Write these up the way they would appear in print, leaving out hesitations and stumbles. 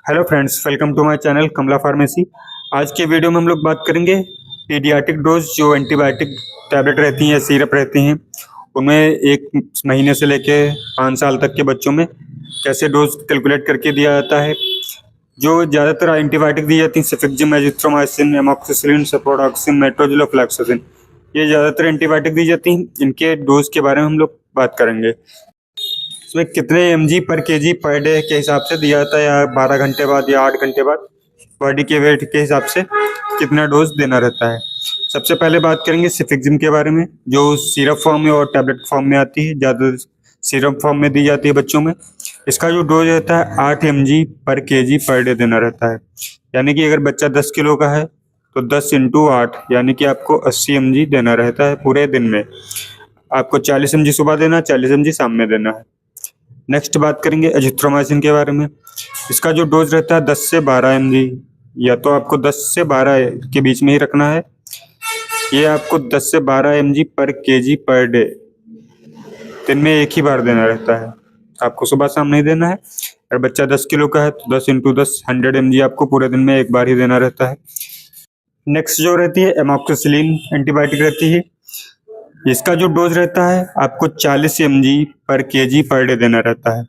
Hello friends, welcome to my channel Kamala pharmacy. आज के video में हम लोग बात करेंगे पीडियाट्रिक डोज, जो एंटीबायोटिक टैबलेट रहती हैं या सिरप रहती हैं, उनमें 1 महीने से लेके 5 साल तक के बच्चों में कैसे डोज कैलकुलेट करके दिया जाता है। जो ज़्यादातर एंटीबायोटिक दी जाती हैं, सेफेक्जिम, एजिथ्रोमाइसिन, एमोक्सिसिलिन, सेफ्रोडॉक्सिन, मेट्रोजिल और फ्लैक्सोसिन, ये ज़्यादातर एंटीबायोटिक दी जाती हैं। इनके डोज के बारे में हम लोग बात करेंगे। इसमें कितने mg पर केजी पर डे के हिसाब से दिया जाता है, या 12 घंटे बाद या 8 घंटे बाद बॉडी के वेट के हिसाब से कितना डोज देना रहता है। सबसे पहले बात करेंगे सेफेक्जिम के बारे में, जो सिरप फॉर्म में और टैबलेट फॉर्म में आती है। ज़्यादा सिरप फॉर्म में दी जाती है बच्चों में। इसका जो डोज रहता है 8 mg पर केजी पर डे देना रहता है। यानी कि अगर बच्चा 10 किलो का है तो 10 × 8 यानी कि आपको 80 mg देना रहता है पूरे दिन में। आपको 40 mg सुबह देना, 40 mg शाम में देना है। नेक्स्ट बात करेंगे एजिथ्रोमाइसिन के बारे में। इसका जो डोज रहता है 10 से 12 mg, या तो आपको 10 से 12 के बीच में ही रखना है। ये आपको 10 से 12 mg पर केजी पर डे दिन में एक ही बार देना रहता है। आपको सुबह शाम नहीं देना है। अगर बच्चा 10 किलो का है तो 10 × 10 100 mg आपको पूरे दिन में एक बार ही देना रहता है। नेक्स्ट जो रहती है एमोक्सिसिलिन एंटीबायोटिक रहती है। इसका जो डोज रहता है आपको 40 mg पर केजी पर डे देना रहता है।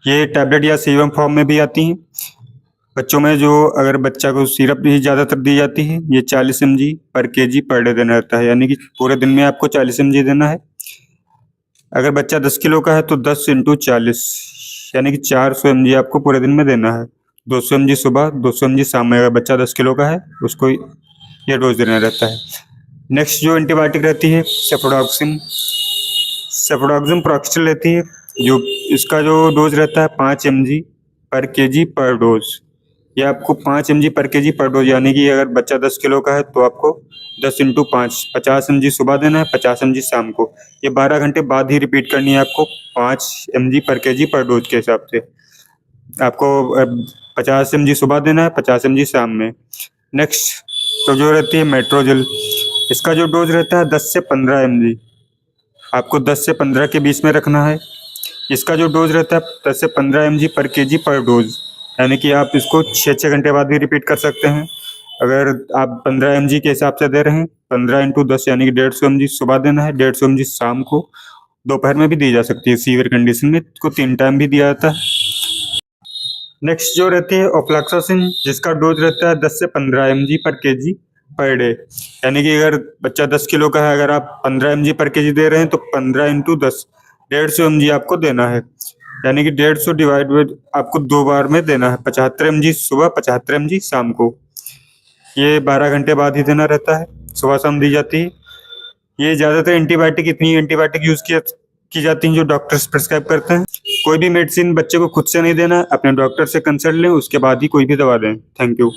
ये टैबलेट या सीरम फॉर्म में भी आती हैं बच्चों में। जो अगर बच्चा को सिरप भी ज़्यादातर दी जाती है, ये 40 mg पर केजी पर डे देना रहता है। यानी कि पूरे दिन में आपको 40 mg देना है। अगर बच्चा 10 किलो का है तो 10 × 40 यानी कि 400 mg आपको पूरे दिन में देना है। 200 mg सुबह, 200 mg शाम में। अगर बच्चा 10 किलो का है उसको ये डोज देना रहता है। नेक्स्ट जो एंटीबायोटिक रहती है सेफ्रोडॉक्सिन प्रोक्सिल रहती है। जो इसका जो डोज रहता है 5 mg पर केजी पर डोज। ये आपको 5 mg पर केजी पर डोज, यानी कि अगर बच्चा 10 किलो का है तो आपको 10 × 5 50 mg सुबह देना है, 50 mg शाम को। ये 12 घंटे बाद ही रिपीट करनी है आपको 5 mg पर केजी पर डोज के हिसाब से। आपको 50 mg सुबह देना है, 50 mg शाम में। नेक्स्ट तो जो रहती है मेट्रोजिल। इसका जो डोज रहता है 10 से 15 mg, आपको 10 से 15 के बीच में रखना है। इसका जो डोज रहता है 10 से 15 mg पर केजी पर डोज, यानी कि आप इसको 6 घंटे बाद भी रिपीट कर सकते हैं। अगर आप 15 mg के हिसाब से दे रहे हैं, 15 × 10 यानी कि 150 mg सुबह देना है, 150 mg शाम को। दोपहर में भी दी जा सकती है सीवियर कंडीशन में, इसको 3 टाइम भी दिया जाता है। नेक्स्ट जो रहती है ऑफ्लैक्सोसिन, जिसका डोज रहता है 10 से 15 mg पर केजी पर डे। यानी कि अगर बच्चा 10 किलो का है, अगर आप 15 mg पर केजी दे रहे हैं तो 15 × 10 150 mg आपको देना है। यानी कि 150 डिवाइड बाय आपको 2 बार में देना है। 75 mg सुबह, 75 mg शाम को। ये 12 घंटे बाद ही देना रहता है, सुबह शाम दी जाती है। ये ज़्यादातर एंटीबायोटिक, इतनी एंटीबायोटिक यूज़ की जाती हैं जो डॉक्टर्स प्रिस्क्राइब करते हैं। कोई भी मेडिसिन बच्चे को खुद से नहीं देना, अपने डॉक्टर से कंसल्ट लें, उसके बाद ही कोई भी दवा दें। Thank you.